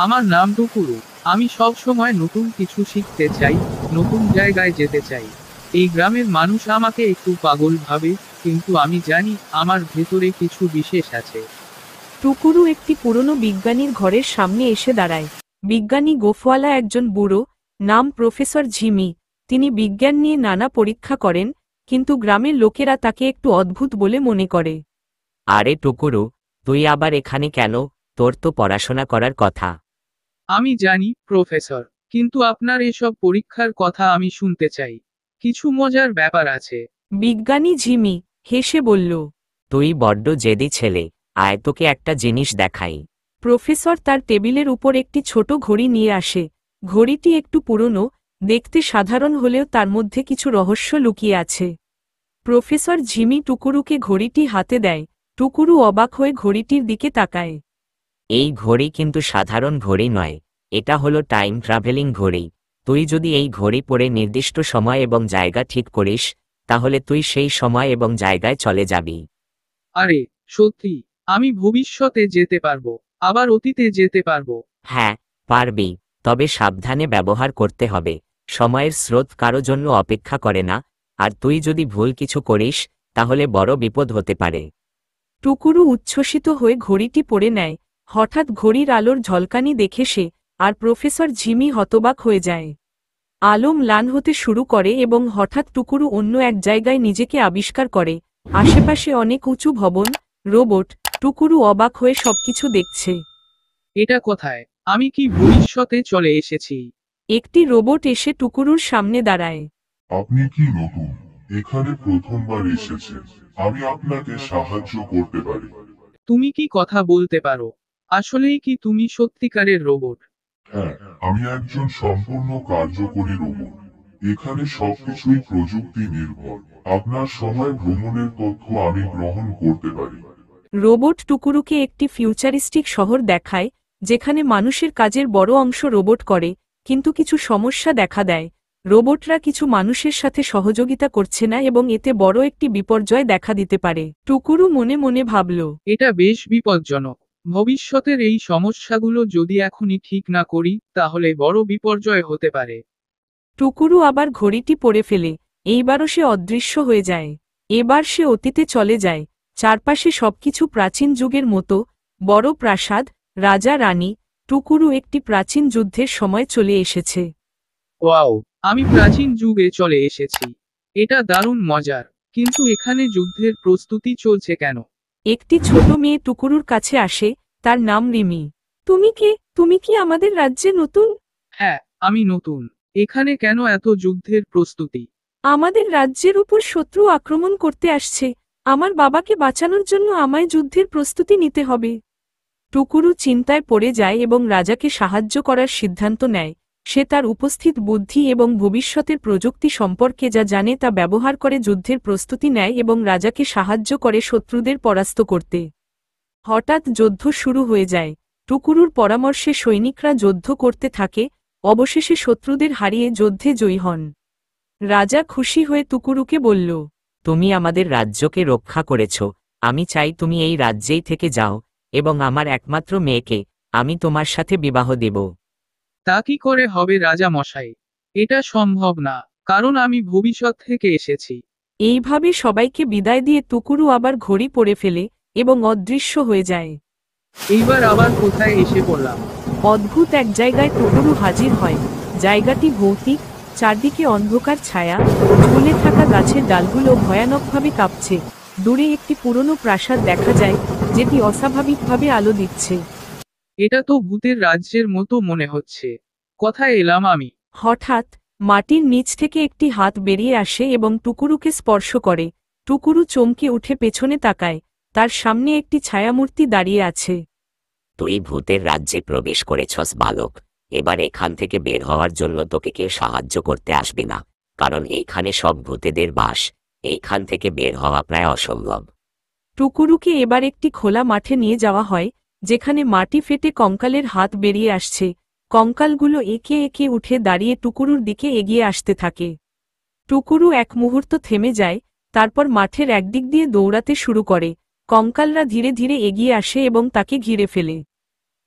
আমার নাম টুকুরু। আমি সব সময় নতুন কিছু শিখতে চাই, নতুন জায়গায় যেতে চাই। এই গ্রামের মানুষ আমাকে একটু পাগল ভাবে, কিন্তু আমি জানি আমার ভেতরে কিছু বিশেষ আছে। টুকুরু একটি পুরনো বিজ্ঞানীর ঘরের সামনে এসে দাঁড়ায়। বিজ্ঞানী গোফওয়ালা একজন বুড়ো, নাম প্রফেসর ঝিমি। তিনি বিজ্ঞান নিয়ে নানা পরীক্ষা করেন, কিন্তু গ্রামের লোকেরা তাকে একটু অদ্ভুত বলে মনে করে। আরে টুকুরু, তুই আবার এখানে কেন? তোর তো পড়াশোনা করার কথা। আমি জানি প্রফেসর, কিন্তু আপনার এসব পরীক্ষার কথা আমি শুনতে চাই। কিছু মজার ব্যাপার আছে। বিজ্ঞানী ঝিমি হেসে বলল। তুই বড্ড জেদি ছেলে, আয় তোকে একটা জিনিস দেখাই। প্রফেসর তার টেবিলের উপর একটি ছোট ঘড়ি নিয়ে আসে। ঘড়িটি একটু পুরনো, দেখতে সাধারণ হলেও তার মধ্যে কিছু রহস্য লুকিয়ে আছে। প্রফেসর ঝিমি টুকুরুকে ঘড়িটি হাতে দেয়। টুকুরু অবাক হয়ে ঘড়িটির দিকে তাকায়। এই ঘড়ি কিন্তু সাধারণ ঘড়ি নয়, এটা হলো টাইম ট্রাভেলিং ঘড়ি। তুই যদি এই ঘড়ি পরে নির্দিষ্ট সময় এবং জায়গা ঠিক করিস, তাহলে তুই সেই সময় এবং জায়গায় চলে যাবি। আরে সত্যি? আমি ভবিষ্যতে যেতে পারবো, আবার অতীতে যেতে পারবো? হ্যাঁ, পারবি, তবে সাবধানে ব্যবহার করতে হবে। সময়ের স্রোত কারো জন্য অপেক্ষা করে না, আর তুই যদি ভুল কিছু করিস, তাহলে বড় বিপদ হতে পারে। টুকুরু উচ্ছ্বসিত হয়ে ঘড়িটি পরে নেয়। হঠাৎ ঘড়ির আলোর ঝলকানি দেখে সে আর প্রফেসর ঝিমি হতবাক হয়ে যায়। আলো ম্লান হতে শুরু করে এবং হঠাৎ টুকুরু অন্য এক জায়গায় নিজেকে আবিষ্কার করে। আশেপাশে অনেক উঁচু ভবন, রোবট। টুকুরু অবাক হয়ে সবকিছু দেখছে। এটা কোথায়? আমি কি ভবিষ্যতে চলে এসেছি? একটি রোবট এসে টুকুরুর সামনে দাঁড়ায়। আপনি কি নতুন? এখানে প্রথমবার এসেছেন। আমি আপনাকে সাহায্য করতে পারি। তুমি কি কথা বলতে পারো? আসলেই কি তুমি সত্যিকারের রোবট? হ্যাঁ, আমি একজন সম্পূর্ণ কার্যকরী রোবট। এখানে সবকিছুই প্রযুক্তি নির্ভর। আপনার সময় ভ্রমণের তথ্য আমি গ্রহণ করতে পারি। রোবট টুকুরুকে একটি ফিউচারিস্টিক শহর দেখায়, যেখানে মানুষের কাজের বড় অংশ রোবট করে, কিন্তু কিছু সমস্যা দেখা দেয়। রোবটরা কিছু মানুষের সাথে সহযোগিতা করছে না এবং এতে বড় একটি বিপর্যয় দেখা দিতে পারে। টুকুরু মনে মনে ভাবল। এটা বেশ বিপজ্জনক। ভবিষ্যতের এই সমস্যাগুলো যদি এখনই ঠিক না করি, তাহলে বড় বিপর্যয় হতে পারে। টুকুরু আবার ঘড়িটি পরে ফেলে। এইবারও সে অদৃশ্য হয়ে যায়। এবার সে অতীতে চলে যায়। চারপাশে সবকিছু প্রাচীন যুগের মতো, বড় প্রাসাদ, রাজা রানী। টুকুরু একটি প্রাচীন যুদ্ধের সময় চলে এসেছে। ওয়াও! আমি প্রাচীন যুগে চলে এসেছি। এটা দারুণ মজার। কিন্তু এখানে যুদ্ধের প্রস্তুতি চলছে কেন? একটি ছোট মেয়ে টুকুরুর কাছে আসে, তার নাম রিমি। তুমি কি আমাদের রাজ্যে নতুন? হ্যাঁ, আমি নতুন। এখানে কেন এত যুদ্ধের প্রস্তুতি? আমাদের রাজ্যের উপর শত্রু আক্রমণ করতে আসছে। আমার বাবাকে বাঁচানোর জন্য আমায় যুদ্ধের প্রস্তুতি নিতে হবে। টুকুরু চিন্তায় পড়ে যায় এবং রাজাকে সাহায্য করার সিদ্ধান্ত নেয়। সে তার উপস্থিত বুদ্ধি এবং ভবিষ্যতের প্রযুক্তি সম্পর্কে যা জানে তা ব্যবহার করে যুদ্ধের প্রস্তুতি নেয় এবং রাজাকে সাহায্য করে শত্রুদের পরাস্ত করতে। হঠাৎ যুদ্ধ শুরু হয়ে যায়। টুকুরুর পরামর্শে সৈনিকরা যুদ্ধ করতে থাকে, অবশেষে শত্রুদের হারিয়ে যুদ্ধে জয়ী হন। রাজা খুশি হয়ে টুকুরুকে বলল, তুমি আমাদের রাজ্যকে রক্ষা করেছ। আমি চাই তুমি এই রাজ্যেই থেকে যাও, এবং আমার একমাত্র মেয়েকে আমি তোমার সাথে বিবাহ দেব। তা কি করে হবে রাজা মশাই? এটা সম্ভব না, কারণ আমি ভবিষ্যৎ থেকে এসেছি। এইভাবে সবাইকে বিদায় দিয়ে টুকুরু আবার ঘড়ি পরে ফেলে এবং অদৃশ্য হয়ে যায়। এইবার আবার কোথায় এসে পড়লাম? অদ্ভুত এক জায়গায় টুকুরু হাজির হয়। জায়গাটি ভৌতিক, চারদিকে অন্ধকার ছায়া, ঝুলে থাকা গাছের ডালগুলো ভয়ানকভাবে কাঁপছে। দূরে একটি পুরনো প্রাসাদ দেখা যায়, যেটি অস্বাভাবিকভাবে আলো দিচ্ছে। এটা তো ভূতের রাজ্যের মতো মনে হচ্ছে। কোথায় এলাম আমি? হঠাৎ মাটির নিচ থেকে একটি হাত বেরিয়ে আসে এবং টুকুরুকে স্পর্শ করে। টুকুরু চমকে উঠে পেছনে তাকায়। তার সামনে একটি ছায়ামূর্তি দাঁড়িয়ে আছে। তুই ভূতের রাজ্যে প্রবেশ করেছস বালক। এবার এখান থেকে বের হওয়ার জন্য তোকে কেউ সাহায্য করতে আসবে না, কারণ এইখানে সব ভূতেদের বাস। এইখান থেকে বের হওয়া প্রায় অসম্ভব। টুকুরুকে এবার একটি খোলা মাঠে নিয়ে যাওয়া হয়, যেখানে মাটি ফেটে কঙ্কালের হাত বেরিয়ে আসছে। কঙ্কালগুলো একে একে উঠে দাঁড়িয়ে টুকুরুর দিকে এগিয়ে আসতে থাকে। টুকুরু এক মুহূর্ত থেমে যায়, তারপর মাঠের একদিক দিয়ে দৌড়াতে শুরু করে। কঙ্কালরা ধীরে ধীরে এগিয়ে আসে এবং তাকে ঘিরে ফেলে।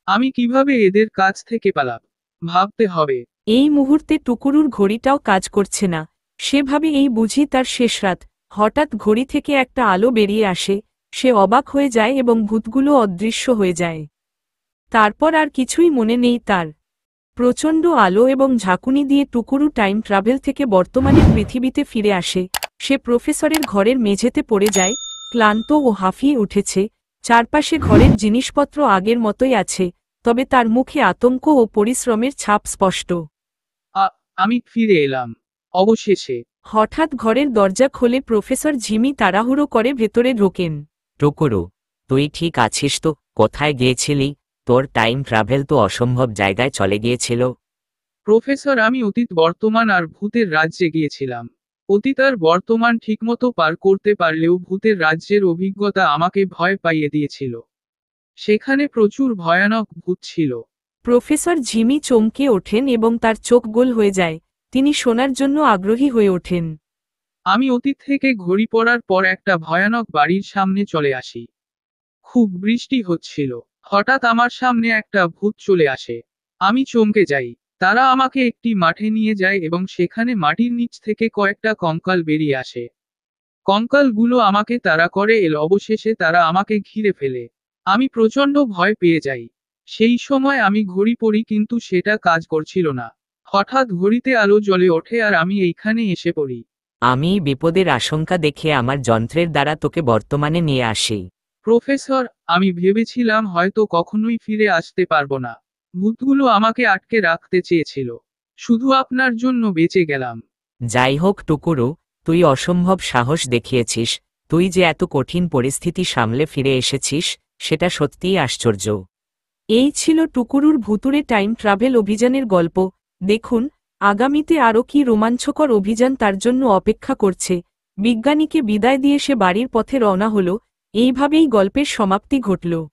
আমি কিভাবে এদের কাছ থেকে পালাব ভাবতে হবে। এই মুহূর্তে টুকুরুর ঘড়িটাও কাজ করছে না। সে ভাবে এই বুঝি তার শেষ রাত। হঠাৎ ঘড়ি থেকে একটা আলো বেরিয়ে আসে, সে অবাক হয়ে যায় এবং ভূতগুলো অদৃশ্য হয়ে যায়। তারপর আর কিছুই মনে নেই তার। প্রচণ্ড আলো এবং ঝাঁকুনি দিয়ে টুকুরু টাইম ট্রাভেল থেকে বর্তমানের পৃথিবীতে ফিরে আসে। সে প্রফেসরের ঘরের মেঝেতে পড়ে যায়, ক্লান্ত ও হাঁফিয়ে উঠেছে। চারপাশে ঘরের জিনিসপত্র আগের মতোই আছে, তবে তার মুখে আতঙ্ক ও পরিশ্রমের ছাপ স্পষ্ট। আমি ফিরে এলাম অবশেষে। হঠাৎ ঘরের দরজা খোলে, প্রফেসর ঝিমি তাড়াহুড়ো করে ভেতরে ঢোকেন। টুকুরু, তুই ঠিক আছিস তো? কোথায় গিয়েছিলি? তোর টাইম ট্রাভেল তো অসম্ভব জায়গায় চলে গিয়েছিল। প্রফেসর, আমি অতীত, বর্তমান আর ভূতের রাজ্যে গিয়েছিলাম। অতীত আর বর্তমান ঠিকমতো পার করতে পারলেও ভূতের রাজ্যের অভিজ্ঞতা আমাকে ভয় পাইয়ে দিয়েছিল। সেখানে প্রচুর ভয়ানক ভূত ছিল। প্রফেসর ঝিমি চমকে ওঠেন এবং তার চোখ গোল হয়ে যায়। তিনি শোনার জন্য আগ্রহী হয়ে ওঠেন। আমি অতীত থেকে ঘড়ি পড়ার পর একটা ভয়ানক বাড়ির সামনে চলে আসি। খুব বৃষ্টি হচ্ছিল। হঠাৎ আমার সামনে একটা ভূত চলে আসে। আমি চমকে যাই। তারা আমাকে একটি মাঠে নিয়ে যায় এবং সেখানে মাটির নিচ থেকে কয়েকটা কঙ্কাল বেরিয়ে আসে। কঙ্কালগুলো আমাকে তাড়া করে অবশেষে তারা আমাকে ঘিরে ফেলে। আমি প্রচণ্ড ভয় পেয়ে যাই। সেই সময় আমি ঘড়ি পড়ি কিন্তু সেটা কাজ করছিল না। হঠাৎ ঘড়িতে আলো জ্বলে ওঠে আর আমি এইখানে এসে পড়ি। আমি বিপদের আশঙ্কা দেখে আমার যন্ত্রের দ্বারা তোকে বর্তমানে নিয়ে আসি। প্রফেসর, আমি ভেবেছিলাম হয়তো কখনোই ফিরে আসতে পারবো না। ভূতগুলো আমাকে আটকে রাখতে চেয়েছিল। শুধু আপনার জন্য বেঁচে গেলাম। যাই হোক টুকুরু, তুই অসম্ভব সাহস দেখিয়েছিস। তুই যে এত কঠিন পরিস্থিতি সামলে ফিরে এসেছিস, সেটা সত্যিই আশ্চর্য। এই ছিল টুকুরুর ভুতুরে টাইম ট্রাভেল অভিযানের গল্প। দেখুন আগামীতে আরও কি রোমাঞ্চকর অভিযান তার জন্য অপেক্ষা করছে। বিজ্ঞানীকে বিদায় দিয়ে সে বাড়ির পথে রওনা হল। এইভাবেই গল্পের সমাপ্তি ঘটল।